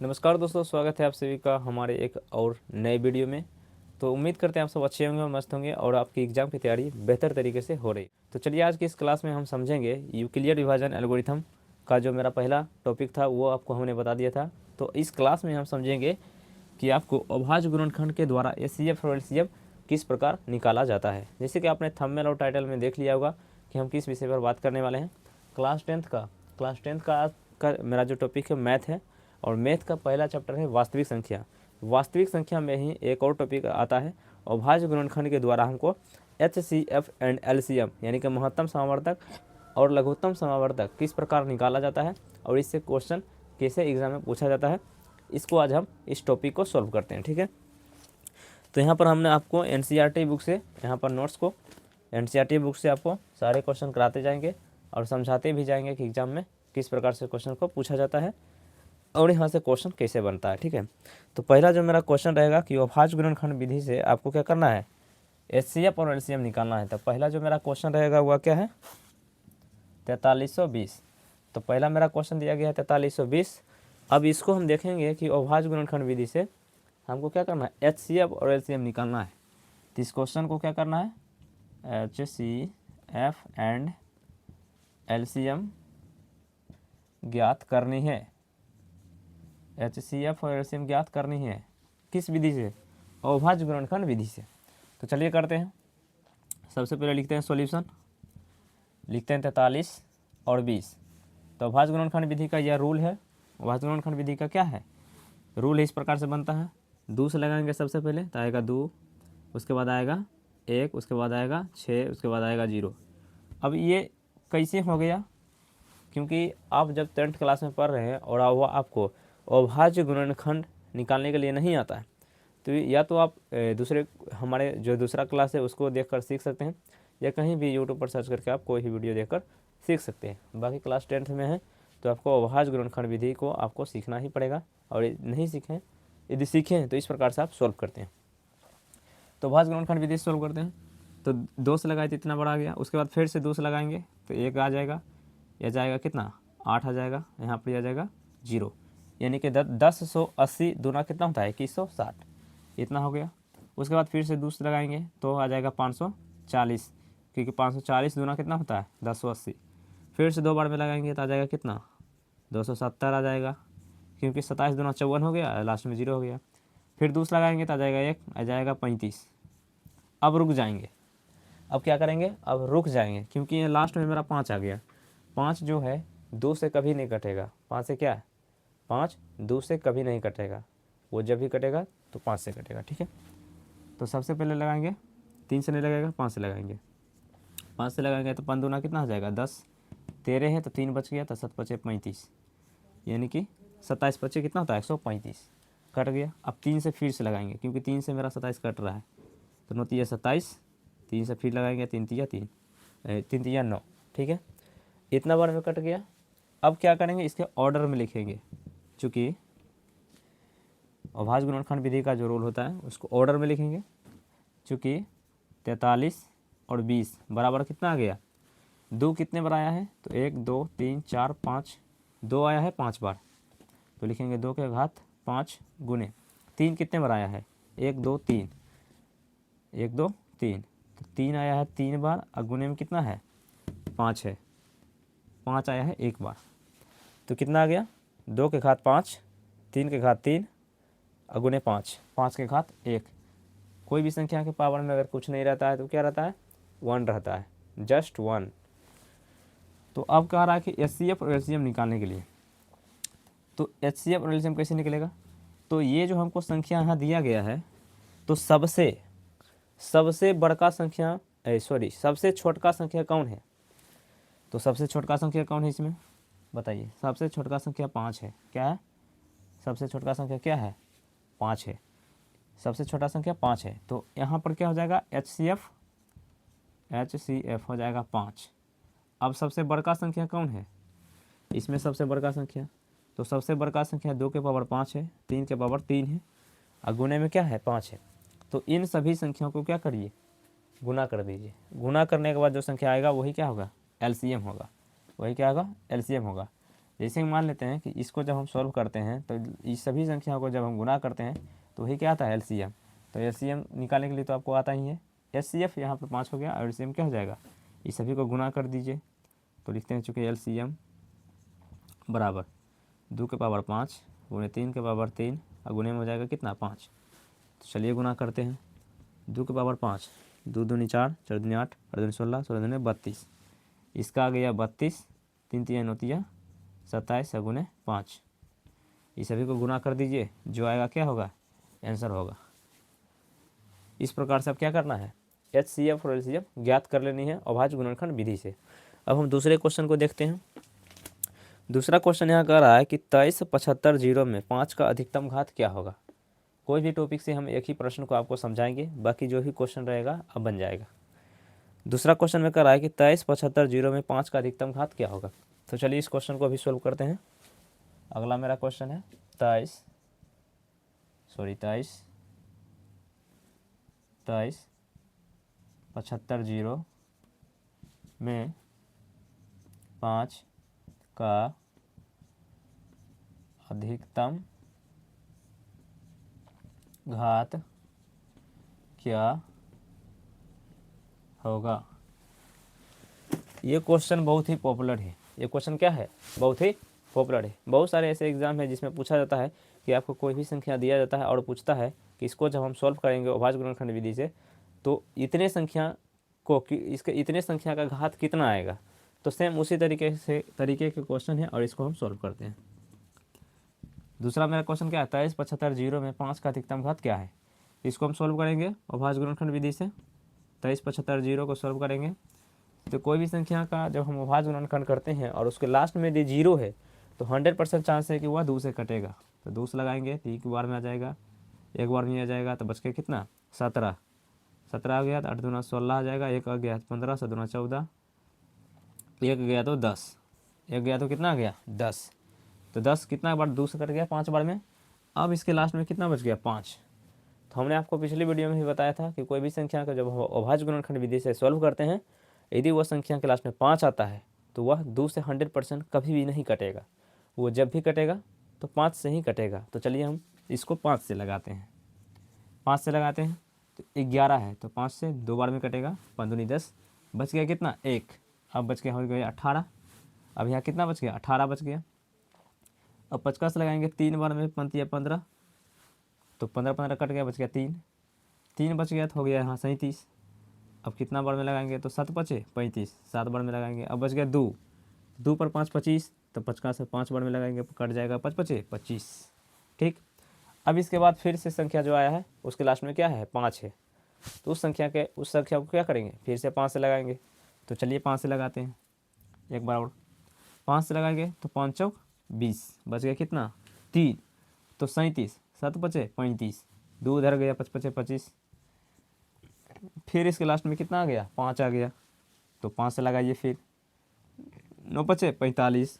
नमस्कार दोस्तों, स्वागत है आप सभी का हमारे एक और नए वीडियो में। तो उम्मीद करते हैं आप सब अच्छे होंगे, मस्त होंगे और आपकी एग्ज़ाम की तैयारी बेहतर तरीके से हो रही। तो चलिए आज की इस क्लास में हम समझेंगे यूक्लिड विभाजन एल्गोरिथम का जो मेरा पहला टॉपिक था वो आपको हमने बता दिया था। तो इस क्लास में हम समझेंगे कि आपको अभाज्य गुणनखंड के द्वारा एचसीएफ और एलसीएम किस प्रकार निकाला जाता है। जैसे कि आपने थंबनेल और टाइटल में देख लिया होगा कि हम किस विषय पर बात करने वाले हैं। क्लास टेंथ का मेरा जो टॉपिक है मैथ है, और मैथ का पहला चैप्टर है वास्तविक संख्या। वास्तविक संख्या में ही एक और टॉपिक आता है अभाज्य गुणनखंड के द्वारा हमको एचसीएफ एंड एलसीएम यानी कि महत्तम समावर्तक और लघुत्तम समावर्तक किस प्रकार निकाला जाता है और इससे क्वेश्चन कैसे एग्जाम में पूछा जाता है, इसको आज हम इस टॉपिक को सॉल्व करते हैं। ठीक है, तो यहाँ पर हमने आपको एनसीईआरटी बुक से यहाँ पर नोट्स को एनसीईआरटी बुक से आपको सारे क्वेश्चन कराते जाएंगे और समझाते भी जाएंगे कि एग्जाम में किस प्रकार से क्वेश्चन को पूछा जाता है और यहाँ से क्वेश्चन कैसे बनता है। ठीक है, तो पहला जो मेरा क्वेश्चन रहेगा कि अभाज्य गुणनखंड विधि से आपको क्या करना है, एचसीएफ और एलसीएम निकालना है। तो पहला जो मेरा क्वेश्चन रहेगा वह क्या है, 4320। तो पहला मेरा क्वेश्चन दिया गया है 4320। अब इसको हम देखेंगे कि अभाज्य गुणनखंड विधि से हमको क्या करना है, एचसीएफ और एलसीएम निकालना है। तो इस क्वेश्चन को क्या करना है, एचसीएफ एंड एलसीएम ज्ञात करनी है। एचसीएफ और एलसीएम ज्ञात करनी है किस विधि से, अभाज्य गुणनखंड विधि से। तो चलिए करते हैं। सबसे पहले लिखते हैं सॉल्यूशन, लिखते हैं 43 और 20। तो अभाज्य गुणनखंड विधि का यह रूल है। अभाज्य गुणनखंड विधि का क्या है रूल है, इस प्रकार से बनता है। 2 से लगाएंगे सबसे पहले तो आएगा 2, उसके बाद आएगा 1, उसके बाद आएगा 6, उसके बाद आएगा 0। अब ये कैसे हो गया, क्योंकि आप जब 10th क्लास में पढ़ रहे हैं और आपको अभाज्य गुणनखंड निकालने के लिए नहीं आता है, तो या तो आप दूसरे हमारे जो दूसरा क्लास है उसको देखकर सीख सकते हैं, या कहीं भी यूट्यूब पर सर्च करके आप कोई भी वीडियो देखकर सीख सकते हैं। बाकी क्लास 10th में है तो आपको अभाज्य गुणनखंड विधि को आपको सीखना ही पड़ेगा, और नहीं सीखें, यदि सीखें तो इस प्रकार से आप सॉल्व करते हैं। तो अभाज्य गुणनखंड विधि से सॉल्व करते हैं। तो 2 से लगाए तो इतना बड़ा आ गया, उसके बाद फिर से 2 से लगाएंगे तो 1 आ जाएगा, यह जाएगा कितना 8 आ जाएगा, यहाँ पर आ जाएगा 0, यानी कि 1080 दूना कितना होता है 2160, इतना हो गया। उसके बाद फिर से 2 से लगाएंगे तो आ जाएगा 540, क्योंकि 540 दूना कितना होता है 1080। फिर से 2 बार में लगाएंगे तो आ जाएगा कितना 270 आ जाएगा, क्योंकि 27 दूना 54 हो गया, लास्ट में 0 हो गया। फिर 2 से लगाएंगे तो आ जाएगा 1, आ जाएगा 35। अब रुक जाएंगे, अब क्या करेंगे, अब रुक जाएंगे, क्योंकि ये लास्ट में मेरा 5 आ गया। 5 जो है 2 से कभी नहीं कटेगा, 5 से क्या है 5 2 से कभी नहीं कटेगा, वो जब भी कटेगा तो 5 से कटेगा। ठीक है, तो सबसे पहले लगाएंगे 3 से नहीं लगेगा, 5 से लगाएंगे। 5 से लगाएंगे तो 5 दूना कितना हो जाएगा 10, 13 है तो 3 बच गया, तो 7 बचे 35, यानी कि 27 बचे कितना होता है 135, कट गया। अब 3 से फिर से लगाएंगे, क्योंकि 3 से मेरा 27 कट रहा है, तो 9 तिया 27, 3 से फिर लगाएंगे 3 तिया 3, 3 तिया 9। ठीक है, इतना बार में कट गया। अब क्या करेंगे, इसके ऑर्डर में लिखेंगे, चूँकि अभाज्य गुणनखंड विधि का जो रूल होता है उसको ऑर्डर में लिखेंगे। चूँकि 43 और 20 बराबर कितना आ गया, 2 कितने बार आया है तो 1 2 3 4 5, 2 आया है 5 बार, तो लिखेंगे 2 के घात 5 गुने 3 कितने बार आया है 1 2 3, 1 2 3, तो 3 आया है 3 बार, और गुने में कितना है 5 है, 5 आया है 1 बार, तो कितना आ गया 2 के घात 5, 3 के घात 3, अगुने 5, 5 के घात 1। कोई भी संख्या के पावर में अगर कुछ नहीं रहता है तो क्या रहता है 1 रहता है, जस्ट 1। तो अब कह रहा है कि एचसीएफ और एलसीएम निकालने के लिए, तो एचसीएफ और एलसीएम कैसे निकलेगा, तो ये जो हमको संख्या यहाँ दिया गया है, तो सबसे बड़का संख्या सबसे छोटका संख्या कौन है, तो सबसे छोटका संख्या कौन है इसमें बताइए, सबसे छोटका संख्या 5 है। क्या है, सबसे छोटका संख्या क्या है 5 है, सबसे छोटा संख्या 5 है। तो यहाँ पर क्या हो जाएगा एचसीएफ हो जाएगा 5। अब सबसे बड़का संख्या कौन है इसमें, सबसे बड़का संख्या, तो सबसे बड़का संख्या 2 के पावर 5 है, 3 के पावर 3 है, और गुने में क्या है 5 है। तो इन सभी संख्याओं को क्या करिए, गुना कर दीजिए। गुना करने के बाद जो संख्या आएगा वही क्या होगा एलसीएम होगा, वही क्या होगा एलसीएम होगा। जैसे ही मान लेते हैं कि इसको जब हम सॉल्व करते हैं तो इस सभी संख्याओं को जब हम गुना करते हैं तो वही क्या आता है, एलसीएम। तो एलसीएम निकालने के लिए तो आपको आता ही है, एचसीएफ यहाँ पर 5 हो गया और एलसीएम क्या हो जाएगा, इस सभी को गुना कर दीजिए। तो लिखते हैं चूँकि एलसीएम बराबर 2 के पावर 5 गुणे 3 के पावर 3 और गुणे में हो जाएगा कितना, 5। तो चलिए गुना करते हैं। 2 के पावर 5, 2 दूनी 4, 4 दूनी 8, 8 दूनी 16, 16 दूनी 32, इसका आ गया 32, 3 3 9 27 गुणे 5। इस सभी को गुना कर दीजिए, जो आएगा क्या होगा, आंसर होगा। इस प्रकार से अब क्या करना है, एचसीएफ और एलसीएफ ज्ञात कर लेनी है अभाज्य गुणनखंड विधि से। अब हम दूसरे क्वेश्चन को देखते हैं। दूसरा क्वेश्चन यहाँ कह रहा है कि 23 75 0 में 5 का अधिकतम घात क्या होगा। कोई भी टॉपिक से हम एक ही प्रश्न को आपको समझाएंगे, बाकी जो भी क्वेश्चन रहेगा अब बन जाएगा। दूसरा क्वेश्चन में कह रहा है कि 23 75 0 में 5 का अधिकतम घात क्या होगा। तो चलिए इस क्वेश्चन को अभी सोल्व करते हैं। अगला मेरा क्वेश्चन है 23 75 0 में 5 का अधिकतम घात क्या होगा। ये क्वेश्चन बहुत ही पॉपुलर है। ये क्वेश्चन क्या है, बहुत ही पॉपुलर है। बहुत सारे ऐसे एग्जाम है जिसमें पूछा जाता है कि आपको कोई भी संख्या दिया जाता है और पूछता है कि इसको जब हम सॉल्व करेंगे अभाज्य गुणनखंड विधि से तो इतने संख्या को इसके इतने संख्या का घात कितना आएगा। तो सेम उसी तरीके के क्वेश्चन है और इसको हम सॉल्व करते हैं। दूसरा मेरा क्वेश्चन क्या है, 23 75 0 में 5 का अधिकतम घात क्या है। इसको हम सॉल्व करेंगे अभाज्य गुणनखंड विधि से। 23 75 0 को सॉल्व करेंगे तो कोई भी संख्या का जब हम अभाज्य गुणनखंड करते हैं और उसके लास्ट में यदि 0 है तो 100% चांस है कि वह 2 से कटेगा। तो 2 से लगाएंगे तो एक बार में आ जाएगा, एक बार में आ जाएगा तो बच के कितना, 17 आ गया तो 8 दूना 16 आ जाएगा, एक आ गया 15, 7 दूना 14, एक गया तो 10, एक गया तो कितना आ गया 10। तो 10 कितना बार 2 से कट गया, 5 बार में। अब इसके लास्ट में कितना बच गया, 5। तो हमने आपको पिछली वीडियो में भी बताया था कि कोई भी संख्या का जब हम अभाज्य गुणनखंड विधि से सॉल्व करते हैं यदि वह संख्या के लास्ट में 5 आता है तो वह 2 से 100% कभी भी नहीं कटेगा। वो जब भी कटेगा तो 5 से ही कटेगा। तो चलिए हम इसको 5 से लगाते हैं। 5 से लगाते हैं तो 11 है तो 5 से 2 बार में कटेगा, 5 दूनी 10, बच गया कितना, 1। अब बच गया हो गया 18। अब यहाँ कितना बच गया, 18 बच गया। अब 50 लगाएंगे 3 बार में, 15 तो 15 कट गया, बच गया 3 बच गया तो हो गया यहाँ 37। अब कितना बार में लगाएंगे तो 7 बचे 35, 7 बार में लगाएंगे। अब बच गया 2 पर 5 25, तो 50 से 5 बार में लगाएंगे कट जाएगा 5 बचे 25। ठीक। अब इसके बाद फिर से संख्या जो आया है उसके लास्ट में क्या है, 5 है। तो उस संख्या को क्या करेंगे, फिर से 5 से लगाएंगे। तो चलिए 5 से लगाते हैं एक बार और। 5 से लगाएंगे तो 5 चौक 20, बच गया कितना, 3 तो 37, 7 बचे 35, 2 उधर गया 5 बचे 25। फिर इसके लास्ट में कितना आ गया, 5 आ गया। तो 5 से लगाइए फिर, 9 बचे 45,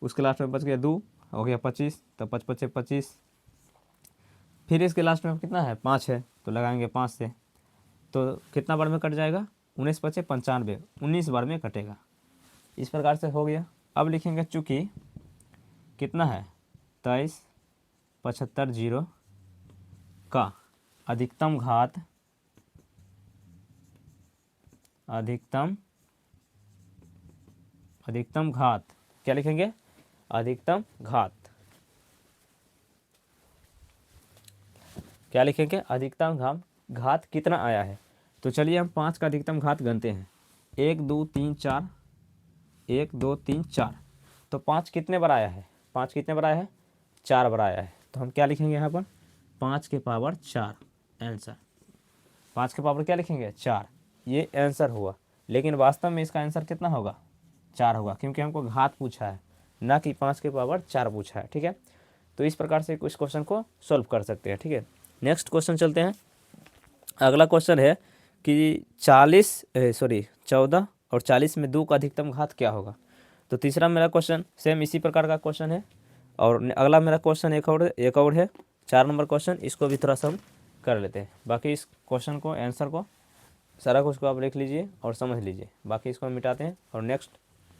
उसके लास्ट में बच गया 2, हो गया 25, तो 5 बचे 25। फिर इसके लास्ट में कितना है, 5 है तो लगाएंगे 5 से, तो कितना बार में कट जाएगा, 19 बचे 95, 19 बार में कटेगा। इस प्रकार से हो गया। अब लिखेंगे चूँकि कितना है, 23 75 0 का अधिकतम घात क्या लिखेंगे, अधिकतम घात क्या लिखेंगे, अधिकतम घात कितना आया है। तो चलिए हम 5 का अधिकतम घात गणते हैं। 1 2 3 4, 1 2 3 4। तो 5 कितने बार आया है, 5 कितने बार आया है, 4 बार आया है। तो हम क्या लिखेंगे यहाँ पर, 5 के पावर 4 आंसर। 5 के पावर क्या लिखेंगे, 4। ये आंसर हुआ, लेकिन वास्तव में इसका आंसर कितना होगा, 4 होगा, क्योंकि हमको घात पूछा है ना कि 5 के पावर 4 पूछा है। ठीक है। तो इस प्रकार से इस क्वेश्चन को सॉल्व कर सकते हैं। ठीक है। नेक्स्ट क्वेश्चन चलते हैं। अगला क्वेश्चन है कि 14 और 40 में 2 का अधिकतम घात क्या होगा। तो तीसरा मेरा क्वेश्चन सेम इसी प्रकार का क्वेश्चन है। और अगला मेरा क्वेश्चन एक और है 4 नंबर क्वेश्चन, इसको भी थोड़ा सा हम कर लेते हैं। बाकी इस क्वेश्चन को आंसर को सारा कुछ को आप लिख लीजिए और समझ लीजिए। बाकी इसको हम मिटाते हैं और नेक्स्ट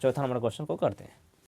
चौथा नंबर क्वेश्चन को करते हैं।